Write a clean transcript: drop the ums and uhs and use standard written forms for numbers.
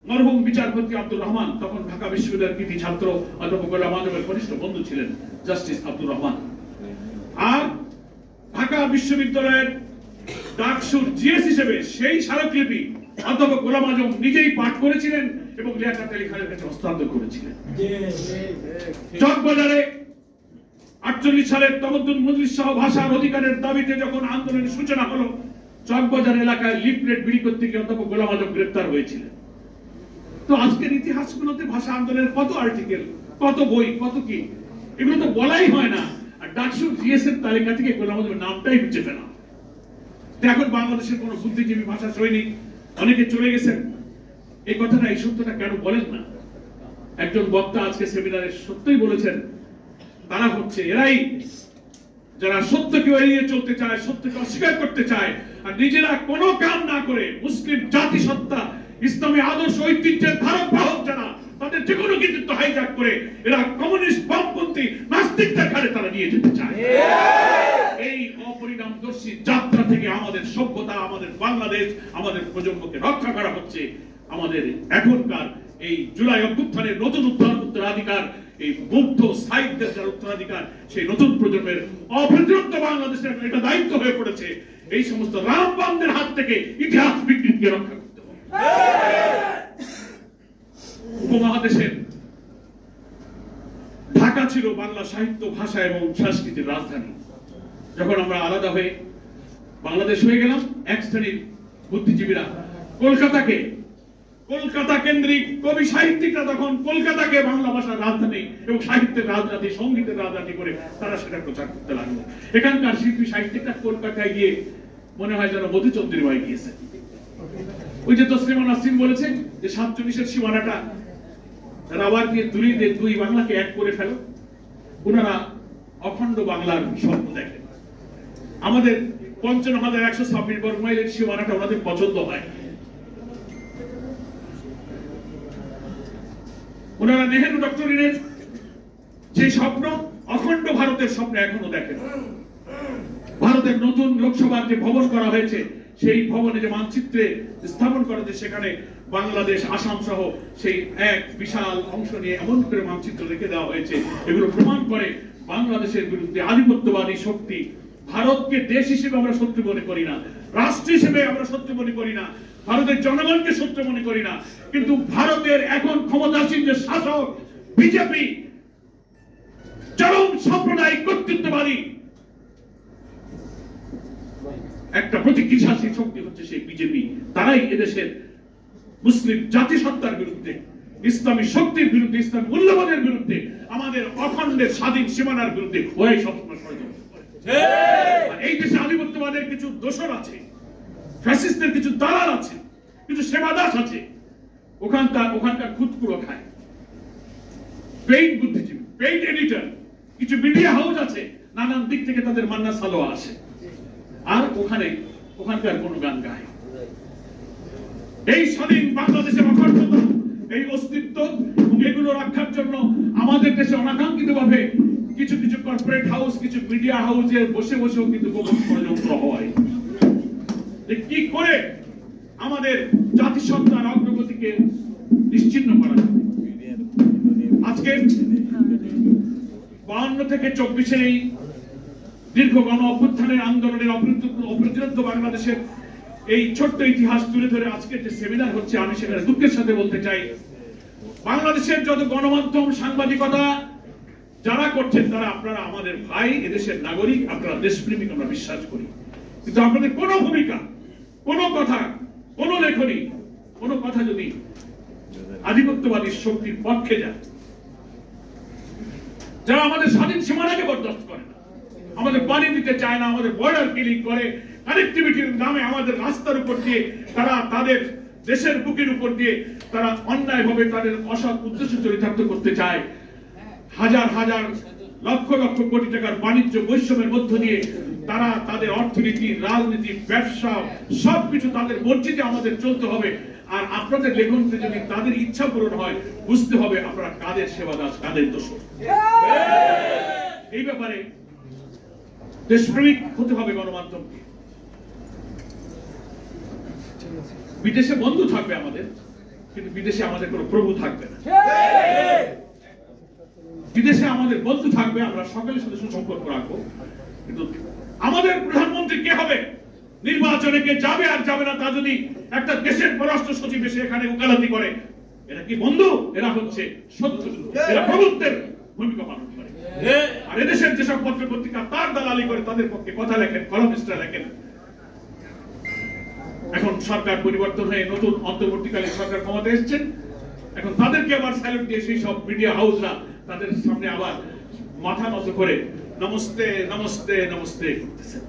মরহুম বিচারপতি আব্দুর রহমান তখন ঢাকা বিশ্ববিদ্যালয়ের কৃতি ছাত্র অধ্যাপক গোলাম আজমের ঘনিষ্ঠ বন্ধু ছিলেন জাস্টিস আব্দুর রহমান। আর ঢাকা বিশ্ববিদ্যালয়ের ডাকসুর জিএস হিসেবে সেই স্মারকলিপি অধ্যাপক গোলাম আজম নিজেই পাঠ করেছিলেন এবং লিয়াকত আলী খানের কাছে হস্তান্তর করেছিলেন। চকবাজারে 48 সালের তমদ্দুন মজলিস সহ ভাষার অধিকারের দাবিতে যখন আন্দোলনের সূচনা হলো, চকবাজার এলাকায় লিফলেট বিলি করতে গিয়ে অধ্যাপক গোলাম আজম গ্রেফতার হয়েছিলেন। তো আজকের ইতিহাসগুলোতে ভাষা আন্দোলনের কত আর্টিকেল, কত বই, কত কি, এগুলো তো বলাই হয় না। আর ডাকসুর জিএস এর তালিকা থেকে গোলাম আজমের নামটাই মুছে ফেলা। এখন বাংলাদেশের কোন বুদ্ধিজীবী ভাষা সৈনিক অনেকে চলে গেছেন, এই কথাটা, এই সত্যটা কেন বলেন না? একজন বক্তা আজকে সেমিনারে সত্যই বলেছেন, তারা হচ্ছে এরাই যারা সত্যকে এড়িয়ে চলতে চায়, সত্যকে অস্বীকার করতে চায়, আর নিজেরা কোনো কাম না করে মুসলিম জাতিসত্তা, ইসলামী আদর্শ ঐতিহ্যের ধারক বাহক যারা, তাদের যে কোনো কৃতিত্ব হাইজ্যাক করে এরা কমিউনিস্ট বামপন্থী নাস্তিকদের ঘাড়ে তারা নিয়ে যেতে চায়। এই অপরিণামদর্শী যাত্রা থেকে আমাদের সভ্যতা, আমাদের বাংলাদেশ, আমাদের প্রজন্মকে রক্ষা করা হচ্ছে। আমাদের এখনকার এই জুলাই অভ্যুত্থানের নতুন উত্তরাধিকার, এই বৌদ্ধ সাহিত্যের যারা উত্তরাধিকার, সেই নতুন প্রজন্মের অপ্রতিরোধ বাংলাদেশের এটা দায়িত্ব হয়ে পড়েছে এই সমস্ত রামবামদের হাত থেকে ইতিহাস বিকৃতিকে রক্ষা করতে হবে। উপমহাদেশের ঢাকা ছিল বাংলা সাহিত্য, ভাষা এবং সংস্কৃতির রাজধানী। যখন আমরা আলাদা হয়ে বাংলাদেশ হয়ে গেলাম, এক শ্রেণীর বুদ্ধিজীবীরা কলকাতা কেন্দ্রিক কবি সাহিত্যিকরা তখন কলকাতাকে বাংলা ভাষার রাজধানী এবং সাহিত্যের রাজধানী, সঙ্গীতের রাজধানী করে তারা সেটা প্রচার করতে লাগলো। এখানকার শিল্পী সাহিত্যিকরা কলকাতায় গিয়ে মনে হয় যেন মধুচন্দ্রিমায় গিয়েছে। ওই যে তসলিমা নাসরিন বলেছে যে 47-এর সীমানাটা রাবার দিয়ে তুলি দিয়ে দুই বাংলাকে এক করে ফেলো। ওনারা অখণ্ড বাংলার স্বপ্ন দেখেন। আমাদের 55,126 বর্গ মাইলের সীমানাটা ওনাদের পছন্দ হয়। ওনারা নেহেরু ডক্টরিনের যে স্বপ্ন, অখণ্ড ভারতের স্বপ্ন এখনো দেখেন। ভারতের নতুন লোকসভার যে ভবন করা হয়েছে, সেই ভবনে যে মানচিত্রে স্থাপন করা হয়েছে, সেখানে বাংলাদেশ, আসাম সহ সেই এক বিশাল অংশ নিয়ে এমন করে মানচিত্র রেখে দেওয়া হয়েছে। এগুলো প্রমাণ করে বাংলাদেশের বিরুদ্ধে আধিপত্যবাদী শক্তি। ভারতকে দেশ হিসেবে আমরা শত্রু মনে করি না, রাষ্ট্র হিসেবে আমরা শত্রু মনে করি না, ভারতের জনগণকে শত্রু মনে করি না, কিন্তু ভারতের এখন ক্ষমতাসীন যে শাসক বিজেপি, চরম সাম্প্রদায়িক কর্তৃত্ববাদী একটা প্রতিক্রিয়াশীল শক্তি হচ্ছে সেই বিজেপি। তারাই এদেশের মুসলিম জাতিসত্তার বিরুদ্ধে, ইসলামী শক্তির বিরুদ্ধে, ইসলাম মূল্যবোধের বিরুদ্ধে, আমাদের অখণ্ডের স্বাধীন সীমানার বিরুদ্ধে হয়ে সবসময় ষড়যন্ত্র করে। এই দেশে আধিপত্যবাদের কিছু দোসর আছে, ফ্যাসিস্টের কিছু দালাল আছে, কিছু সেবাদাস আছে, ওখানকার খুদকুড়ো খায়। পেইড বুদ্ধিজীবী, পেইড এডিটর, কিছু মিডিয়া হাউস আছে, নানান দিক থেকে তাদের মান্না সালোয়া আসে, আর ওখানকার কোন গান গায়। এই স্বাধীন বাংলাদেশের অখণ্ডতা, এই অস্তিত্ব এবং এগুলো রক্ষার জন্য আমাদের দেশে অনাকাঙ্ক্ষিত ভাবে কিছু কিছু কর্পোরেট হাউস, কিছু মিডিয়া হাউসে বসে বসেও কিন্তু গোপন ষড়যন্ত্র হয় যে কি করে আমাদের জাতিসত্তার অগ্রগতিকে নিশ্চিহ্ন করা যাবে। আজকে 52 থেকে 24-এর এই দীর্ঘ গণ অভ্যুত্থানের আন্দোলনের অপ্রতিরোধ বাংলাদেশের এই ছোট্ট ইতিহাস তুলে ধরে আজকের যে সেমিনার হচ্ছে, আমি সেখানে দুঃখের সাথে বলতে চাই, বাংলাদেশের যত গণমাধ্যম, সাংবাদিকতা যারা করছেন, তারা আপনারা আমাদের ভাই, এদেশের নাগরিক, আপনারা দেশপ্রেমিক, আমরা বিশ্বাস করি, কিন্তু আপনাদের কোনো ভূমিকা, কোনো কথা, কোনো লেখনী, কোনো কথা যদি আধিপত্যবাদী শক্তির পক্ষে যায়, যারা আমাদের স্বাধীন সীমানাকে বরদাস্ত করে না, আমাদের পানি দিতে চায় না, আমাদের বর্ডার কিলিং করে, কানেক্টিভিটির নামে আমাদের রাস্তার উপর দিয়ে, তারা তাদের দেশের বুকের উপর দিয়ে তারা অন্যায়ভাবে তাদের অসৎ উদ্দেশ্য চরিতার্থ করতে চায়, হাজার হাজার লক্ষ লক্ষ কোটি টাকার বাণিজ্য বৈষম্যের মধ্য দিয়ে তারা তাদের অর্থনীতি, রাজনীতি, ব্যবসা সবকিছু তাদের মর্জিতে আমাদের চলতে হবে। আর আপনাদের লেখনকে যদি তাদের ইচ্ছা পূরণ হয়, বুঝতে হবে আপনারা কাদের সেবাদাস, কাদের দোষর। এই ব্যাপারে দেশপ্রেমিক হতে হবে গণমাধ্যমকে। বিদেশে বন্ধু থাকবে আমাদের, কিন্তু বিদেশে আমাদের কোনো প্রভু থাকবে না, বিদেশে আমাদের বন্ধু থাকবে, আমরা সকলের সাথে সুসম্পর্ক রাখবো, কিন্তু আমাদের প্রধানমন্ত্রী কে হবে, নির্বাচনে কে যাবে আর যাবে না তা যদি একটা দেশের পররাষ্ট্র সচিব এসে এখানে উকালতি করে, এরা কি বন্ধু? এরা হচ্ছে শত্রু, এরা প্রভুত্বের ভূমিকা পালন করে। আর এদেশের যেসব পত্র পত্রিকা তার দালালি করে তাদের পক্ষে কথা লেখেন, কলামিস্টরা লেখেন। এখন সরকার পরিবর্তন হয়ে নতুন অন্তর্বর্তীকালীন সরকার ক্ষমতায় এসেছেন, এখন তাদেরকে আবার স্যালুট দিয়ে সেই সব মিডিয়া হাউসরা তাদের সামনে আবার মাথা নত করে নমস্তে নমস্তে নমস্তে করতেছেন।